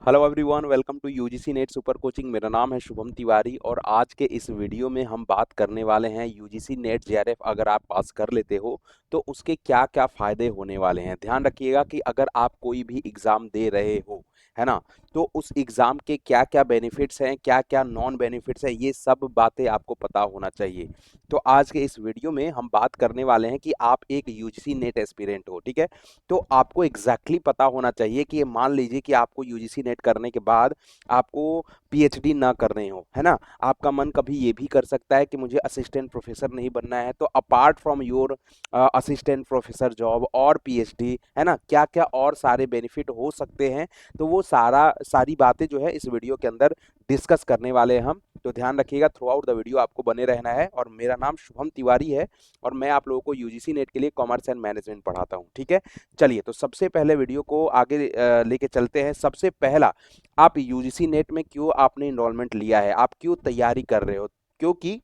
Hello everyone, welcome to UGC NET super coaching. मेरा नाम है शुभम तिवारी और आज के इस वीडियो में हम बात करने वाले हैं यूजीसी नेट जेआरएफ अगर आप पास कर लेते हो तो उसके क्या क्या फ़ायदे होने वाले हैं। ध्यान रखिएगा कि अगर आप कोई भी एग्ज़ाम दे रहे हो, है ना, तो उस एग्ज़ाम के क्या क्या बेनिफिट्स हैं, क्या क्या नॉन बेनिफिट्स हैं, ये सब बातें आपको पता होना चाहिए। तो आज के इस वीडियो में हम बात करने वाले हैं कि आप एक यूजीसी नेट एस्पिरेंट हो, ठीक है। तो आपको एग्जैक्टली पता होना चाहिए कि ये मान लीजिए कि आपको यूजीसी नेट करने के बाद आपको पीएचडी ना करने हो, है ना। आपका मन कभी ये भी कर सकता है कि मुझे असिस्टेंट प्रोफेसर नहीं बनना है, तो apart from your assistant professor job और पीएचडी, है ना, क्या क्या और सारे बेनिफिट हो सकते हैं, तो वो सारी बातें जो है इस वीडियो के अंदर डिस्कस करने वाले हैं हम। तो ध्यान रखिएगा, थ्रू आउट द वीडियो आपको बने रहना है। और मेरा नाम शुभम तिवारी है और मैं आप लोगों को यूजीसी नेट के लिए कॉमर्स एंड मैनेजमेंट पढ़ाता हूँ, ठीक है। चलिए, तो सबसे पहले वीडियो को आगे लेके चलते हैं। सबसे पहला, आप यूजीसी नेट में क्यों आपने इनरोलमेंट लिया है, आप क्यों तैयारी कर रहे हो। क्योंकि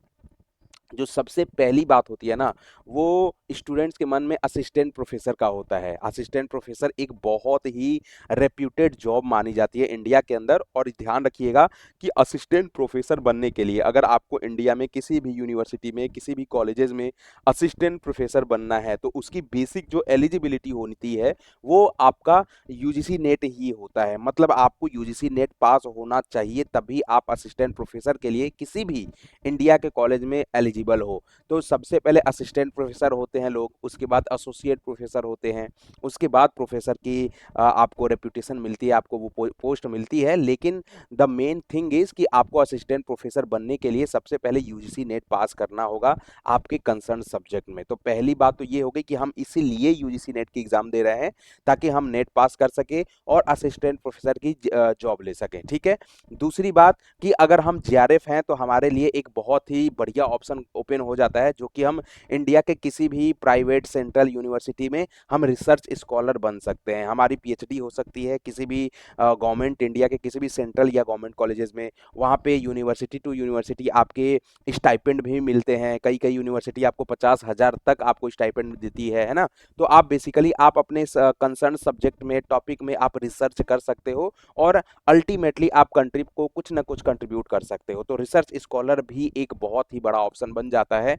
जो सबसे पहली बात होती है ना, वो स्टूडेंट्स के मन में असिस्टेंट प्रोफेसर का होता है। असिस्टेंट प्रोफेसर एक बहुत ही रेप्यूटेड जॉब मानी जाती है इंडिया के अंदर। और ध्यान रखिएगा कि असिस्टेंट प्रोफेसर बनने के लिए अगर आपको इंडिया में किसी भी यूनिवर्सिटी में, किसी भी कॉलेजेस में असिस्टेंट प्रोफेसर बनना है, तो उसकी बेसिक जो एलिजिबिलिटी होती है वो आपका यूजीसी नेट ही होता है। मतलब आपको यूजीसी नेट पास होना चाहिए, तभी आप असिस्टेंट प्रोफेसर के लिए किसी भी इंडिया के कॉलेज में एलिजिबल हो। तो सबसे पहले असिस्टेंट प्रोफेसर होते हैं लोग, उसके बाद एसोसिएट प्रोफेसर होते हैं, उसके बाद प्रोफेसर की आपको रेपुटेशन मिलती है, आपको वो पोस्ट मिलती है। लेकिन द मेन थिंग इज कि आपको असिस्टेंट प्रोफेसर बनने के लिए सबसे पहले यूजीसी नेट पास करना होगा आपके कंसर्न सब्जेक्ट में। तो पहली बात तो ये हो गई कि हम इसीलिए यूजीसी नेट की एग्जाम दे रहे हैं, ताकि हम नेट पास कर सके और असिस्टेंट प्रोफेसर की जॉब ले सकें, ठीक है। दूसरी बात कि अगर हम जेआरएफ हैं तो हमारे लिए एक बहुत ही बढ़िया ऑप्शन ओपन हो जाता है, जो कि हम इंडिया के किसी भी प्राइवेट सेंट्रल यूनिवर्सिटी में हम रिसर्च स्कॉलर बन सकते हैं। हमारी पीएचडी हो सकती है किसी भी गवर्नमेंट, इंडिया के किसी भी सेंट्रल या गवर्नमेंट कॉलेजेस में। वहाँ पे यूनिवर्सिटी टू यूनिवर्सिटी आपके स्टाइपेंड भी मिलते हैं। कई कई यूनिवर्सिटी आपको 50,000 तक आपको स्टाइपेंड देती है ना। तो आप बेसिकली आप अपने कंसर्न सब्जेक्ट में, टॉपिक में आप रिसर्च कर सकते हो और अल्टीमेटली आप कंट्री को कुछ ना कुछ कंट्रीब्यूट कर सकते हो। तो रिसर्च स्कॉलर भी एक बहुत ही बड़ा ऑप्शन बन जाता है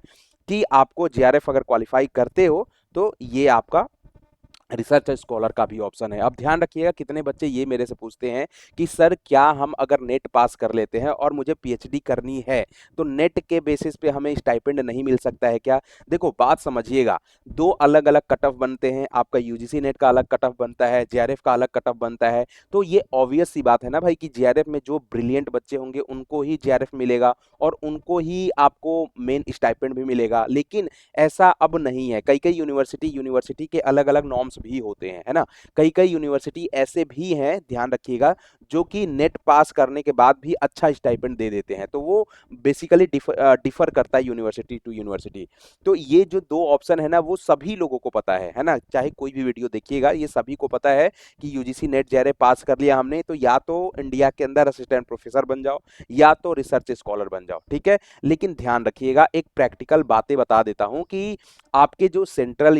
कि आपको जेआरएफ अगर क्वालिफाई करते हो तो ये आपका रिसर्च स्कॉलर का भी ऑप्शन है। अब ध्यान रखिएगा, कितने बच्चे ये मेरे से पूछते हैं कि सर क्या हम अगर नेट पास कर लेते हैं और मुझे पीएचडी करनी है तो नेट के बेसिस पे हमें स्टाइपेंड नहीं मिल सकता है क्या। देखो, बात समझिएगा, दो अलग अलग कट ऑफ बनते हैं। आपका यूजीसी नेट का अलग कट ऑफ बनता है, जेआरएफ का अलग कट ऑफ बनता है। तो ये ऑब्वियस सी बात है ना भाई कि जेआरएफ में जो ब्रिलियंट बच्चे होंगे उनको ही जेआरएफ मिलेगा और उनको ही आपको मेन स्टाइपेंड भी मिलेगा। लेकिन ऐसा अब नहीं है। कई कई यूनिवर्सिटी के अलग अलग नॉर्म्स भी होते हैं, है ना। कई कई यूनिवर्सिटी ऐसे भी हैं, ध्यान रखिएगा, जो कि नेट पास करने के बाद भी अच्छा स्टाइपेंड दे देते हैं। तो वो बेसिकली डिफर करता है यूनिवर्सिटी टू यूनिवर्सिटी। तो ये जो दो ऑप्शन है ना, वो सभी लोगों को पता है ना। चाहे कोई भी वीडियो देखिएगा, ये सभी को पता है कि यूजीसी नेट जेआरएफ पास कर लिया हमने तो या तो इंडिया के अंदर असिस्टेंट प्रोफेसर बन जाओ या तो रिसर्च स्कॉलर बन जाओ, ठीक है। लेकिन ध्यान रखिएगा, एक प्रैक्टिकल बातें बता देता हूं कि आपके जो सेंट्रल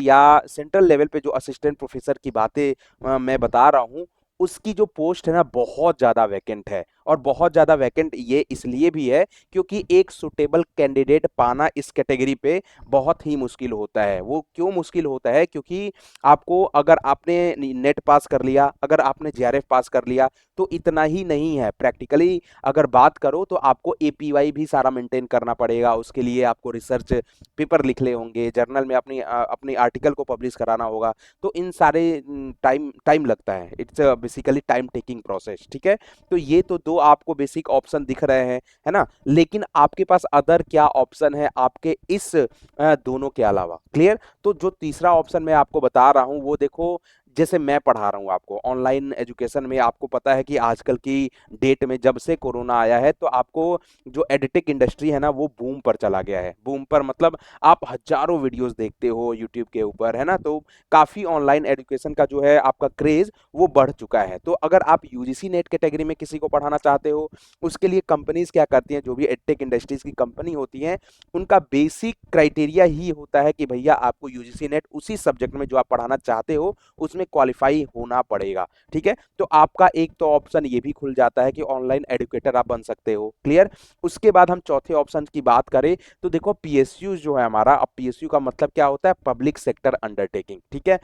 लेवल पे जो असिस्टेंट प्रोफेसर की बातें मैं बता रहा हूँ, उसकी जो पोस्ट है ना, बहुत ज़्यादा वैकेंट है। और बहुत ज़्यादा वैकेंट ये इसलिए भी है क्योंकि एक सुटेबल कैंडिडेट पाना इस कैटेगरी पे बहुत ही मुश्किल होता है। वो क्यों मुश्किल होता है, क्योंकि आपको, अगर आपने नेट पास कर लिया, अगर आपने जेआरएफ पास कर लिया, तो इतना ही नहीं है। प्रैक्टिकली अगर बात करो तो आपको एपीवाई भी सारा मेंटेन करना पड़ेगा। उसके लिए आपको रिसर्च पेपर लिखने होंगे, जर्नल में अपनी आर्टिकल को पब्लिश कराना होगा। तो इन सारे टाइम टाइम लगता है। It's basically time taking process, ठीक है। तो ये तो दो आपको बेसिक ऑप्शन दिख रहे हैं, है ना। लेकिन आपके पास अदर क्या ऑप्शन है आपके इस दोनों के अलावा, क्लियर। तो जो तीसरा ऑप्शन मैं आपको बता रहा हूं वो देखो, जैसे मैं पढ़ा रहा हूँ आपको ऑनलाइन एजुकेशन में, आपको पता है कि आजकल की डेट में जब से कोरोना आया है तो आपको जो एडिटिंग इंडस्ट्री है ना, वो बूम पर चला गया है। बूम पर मतलब आप हजारों वीडियोस देखते हो यूट्यूब के ऊपर, है ना। तो काफी ऑनलाइन एजुकेशन का जो है आपका क्रेज वो बढ़ चुका है। तो अगर आप यूजीसी नेट कैटेगरी में किसी को पढ़ाना चाहते हो, उसके लिए कंपनीज क्या करती हैं, जो भी एडटेक इंडस्ट्रीज की कंपनी होती हैं, उनका बेसिक क्राइटेरिया ही होता है कि भैया आपको यूजीसी नेट उसी सब्जेक्ट में जो आप पढ़ाना चाहते हो उसमें उसमें क्वालिफाई होना पड़ेगा। ठीक है, तो आपका एक तो ऑप्शन ये भी खुल जाता है कि ऑनलाइन एडुकेटर आप बन सकते हो। क्लियर। उसके बाद हम चौथे ऑप्शन की बात करें तो देखो पीएसयू जो है हमारा, अब पीएसयू का मतलब क्या होता है, पब्लिक सेक्टर अंडरटेकिंग। ठीक है,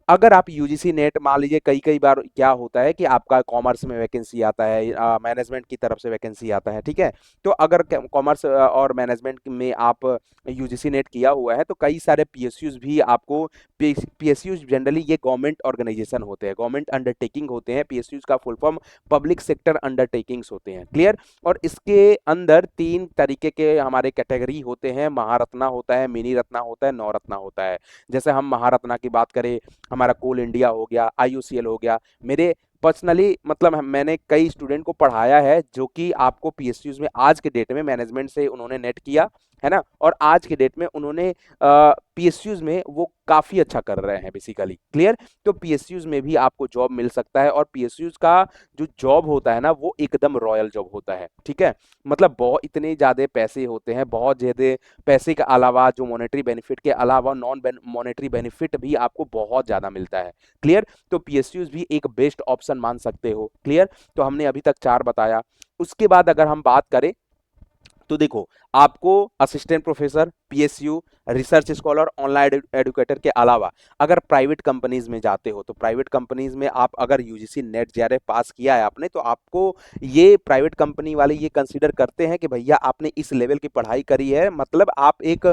अगर आप यूजीसी नेट मान लीजिए, कई कई बार क्या होता है कि आपका कॉमर्स में वैकेंसी आता है, मैनेजमेंट की तरफ से वैकेंसी आता है। ठीक है, तो अगर कॉमर्स और मैनेजमेंट में आप यूजीसी नेट किया हुआ है तो कई सारे पीएसयूज भी आपको, पीएसयूज जनरली ये गवर्नमेंट ऑर्गेनाइजेशन होते हैं, गवर्नमेंट अंडरटेकिंग होते हैं। पीएसयूज का full form public sector undertakings होते हैं। क्लियर। और इसके अंदर तीन तरीके के हमारे कैटेगरी होते हैं, महारत्ना होता है, मिनी रत्ना होता है, नवरत्ना होता है। जैसे हम महारत्ना की बात करें, हमारा कोल इंडिया हो गया, आईयूसीएल हो गया। मेरे पर्सनली मतलब मैंने कई स्टूडेंट को पढ़ाया है जो कि आपको पीएसयूज में आज के डेट में मैनेजमेंट से उन्होंने नेट किया है ना, और आज के डेट में उन्होंने पीएसयूज में वो काफी अच्छा कर रहे हैं बेसिकली। क्लियर। तो पीएसयूज में भी आपको जॉब मिल सकता है, और पीएसयूज का जो जॉब होता है ना वो एकदम रॉयल जॉब होता है। ठीक है, मतलब बहुत इतने ज्यादा पैसे होते हैं, बहुत ज्यादा पैसे के अलावा जो मॉनेटरी बेनिफिट के अलावा नॉन मॉनेटरी बेनिफिट भी आपको बहुत ज्यादा मिलता है। क्लियर। तो पीएसयूज भी एक बेस्ट ऑप्शन मान सकते हो। क्लियर। तो हमने अभी तक चार बताया। उसके बाद अगर हम बात करें तो देखो, आपको assistant professor, PSU, research scholar, online educator के अलावा अगर प्राइवेट कंपनीज में जाते हो तो प्राइवेट कंपनीज में आप अगर यूजीसी नेट जेआरएफ पास किया है आपने, तो आपको ये प्राइवेट कंपनी वाले ये कंसीडर करते हैं कि भैया आपने इस लेवल की पढ़ाई करी है, मतलब आप एक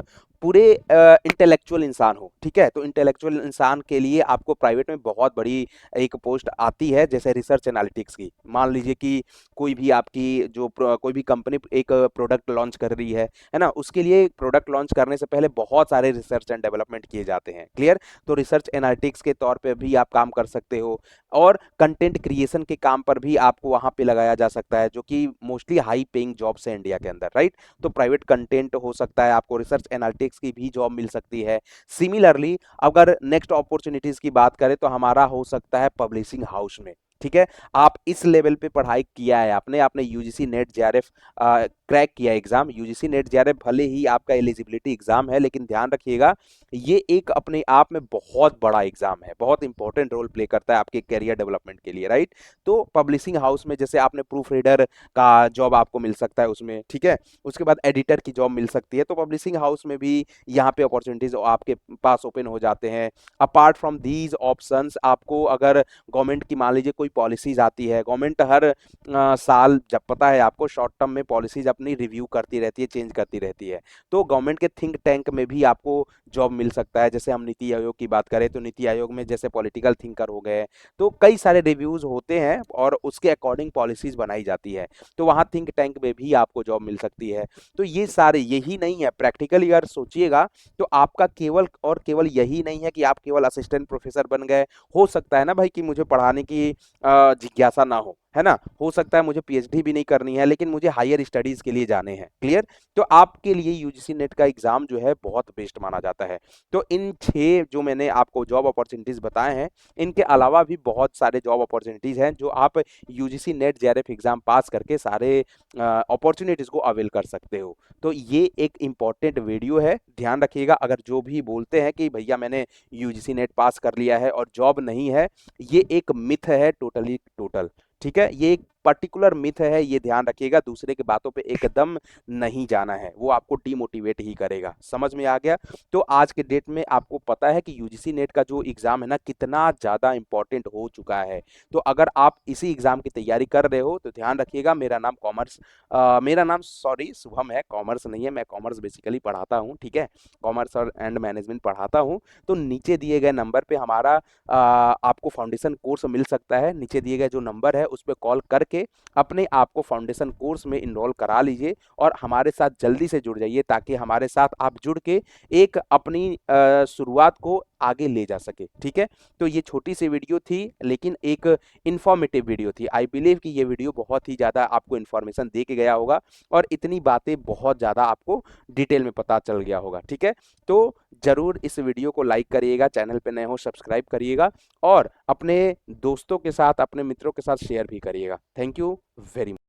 पूरे इंटेलेक्चुअल इंसान हो। ठीक है, तो इंटेलेक्चुअल इंसान के लिए आपको प्राइवेट में बहुत बड़ी एक पोस्ट आती है, जैसे रिसर्च एनालिटिक्स की। मान लीजिए कि कोई भी आपकी जो कोई भी कंपनी एक प्रोडक्ट लॉन्च कर रही है ना, उसके लिए प्रोडक्ट लॉन्च करने से पहले बहुत सारे रिसर्च एंड डेवलपमेंट किए जाते हैं। क्लियर। तो रिसर्च एनालिटिक्स के तौर पे भी आप काम कर सकते हो, और कंटेंट क्रिएशन के काम पर भी आपको वहां पे लगाया जा सकता है, जो कि मोस्टली हाई पेइंग जॉब्स है इंडिया के अंदर। राइट। तो प्राइवेट कंटेंट हो सकता है, आपको रिसर्च एनालिटिक्स की भी जॉब मिल सकती है। सिमिलरली अगर नेक्स्ट अपॉर्चुनिटीज की बात करें तो हमारा हो सकता है पब्लिशिंग हाउस में। ठीक है, आप इस लेवल पे पढ़ाई किया है, आपने आपने यूजीसी नेट जेआरएफ क्रैक किया एग्जाम। यूजीसी नेट जेआरएफ भले ही आपका एलिजिबिलिटी एग्जाम है, लेकिन ध्यान रखिएगा ये एक अपने आप में बहुत बड़ा एग्जाम है, बहुत इंपॉर्टेंट रोल प्ले करता है आपके करियर डेवलपमेंट के लिए। राइट। तो पब्लिशिंग हाउस में जैसे आपने प्रूफ रीडर का जॉब आपको मिल सकता है उसमें। ठीक है, उसके बाद एडिटर की जॉब मिल सकती है। तो पब्लिशिंग हाउस में भी यहाँ पे अपॉर्चुनिटीज आपके पास ओपन हो जाते हैं। अपार्ट फ्रॉम दीज ऑप्शंस, आपको अगर गवर्नमेंट की मान लीजिए कोई पॉलिसीज आती है, गवर्नमेंट हर साल, जब पता है आपको, शॉर्ट टर्म में पॉलिसीज अपनी रिव्यू करती रहती है, चेंज करती रहती है। तो गवर्नमेंट के थिंक टैंक में भी आपको जॉब मिल सकता है। जैसे हम नीति आयोग की बात करें तो नीति आयोग में जैसे पॉलिटिकल थिंकर हो गए, तो कई सारे रिव्यूज होते हैं और उसके अकॉर्डिंग पॉलिसीज बनाई जाती है। तो वहाँ थिंक टैंक में भी आपको जॉब मिल सकती है। तो ये सारे, यही नहीं है प्रैक्टिकली अगर सोचिएगा तो आपका केवल और केवल यही नहीं है कि आप केवल असिस्टेंट प्रोफेसर बन गए। हो सकता है ना भाई कि मुझे पढ़ाने की जिज्ञासा ना है ना, हो सकता है मुझे पीएचडी भी नहीं करनी है, लेकिन मुझे हायर स्टडीज के लिए जाने हैं। क्लियर। तो आपके लिए यूजीसी नेट का एग्जाम जो है बहुत बेस्ट माना जाता है। तो इन 6 जो मैंने आपको जॉब अपॉर्चुनिटीज बताए हैं, इनके अलावा भी बहुत सारे जॉब अपॉर्चुनिटीज हैं जो आप यूजीसी नेट जेआरएफ एग्जाम पास करके सारे अपॉर्चुनिटीज को अवेल कर सकते हो। तो ये एक इंपॉर्टेंट वीडियो है, ध्यान रखिएगा। अगर जो भी बोलते हैं कि भैया मैंने यूजीसी नेट पास कर लिया है और जॉब नहीं है, ये एक मिथ है, टोटली टोटल। ठीक है, ये एक पर्टिकुलर मिथ है, ये ध्यान रखिएगा। दूसरे की बातों पे एकदम नहीं जाना है, वो आपको डिमोटिवेट ही करेगा। समझ में आ गया। तो आज के डेट में आपको पता है कि यूजीसी नेट का जो एग्जाम है ना कितना ज्यादा इंपॉर्टेंट हो चुका है। तो अगर आप इसी एग्जाम की तैयारी कर रहे हो तो ध्यान रखिएगा। मेरा नाम सॉरी शुभम है, कॉमर्स नहीं है। मैं कॉमर्स बेसिकली पढ़ाता हूँ। ठीक है, कॉमर्स और एंड मैनेजमेंट पढ़ाता हूँ। तो नीचे दिए गए नंबर पे हमारा आपको फाउंडेशन कोर्स मिल सकता है। नीचे दिए गए जो नंबर है उस पर कॉल करके अपने आप को फाउंडेशन कोर्स में इनरोल करा लीजिए और हमारे साथ जल्दी से जुड़ जाइए, ताकि हमारे साथ आप जुड़ के एक अपनी शुरुआत को आगे ले जा सके। ठीक है, तो ये छोटी सी वीडियो थी लेकिन एक इंफॉर्मेटिव वीडियो थी। आई बिलीव कि ये वीडियो बहुत ही ज़्यादा आपको इन्फॉर्मेशन दे के गया होगा और इतनी बातें बहुत ज़्यादा आपको डिटेल में पता चल गया होगा। ठीक है, तो जरूर इस वीडियो को लाइक करिएगा, चैनल पे नए हो सब्सक्राइब करिएगा और अपने दोस्तों के साथ, अपने मित्रों के साथ शेयर भी करिएगा। Thank you very much.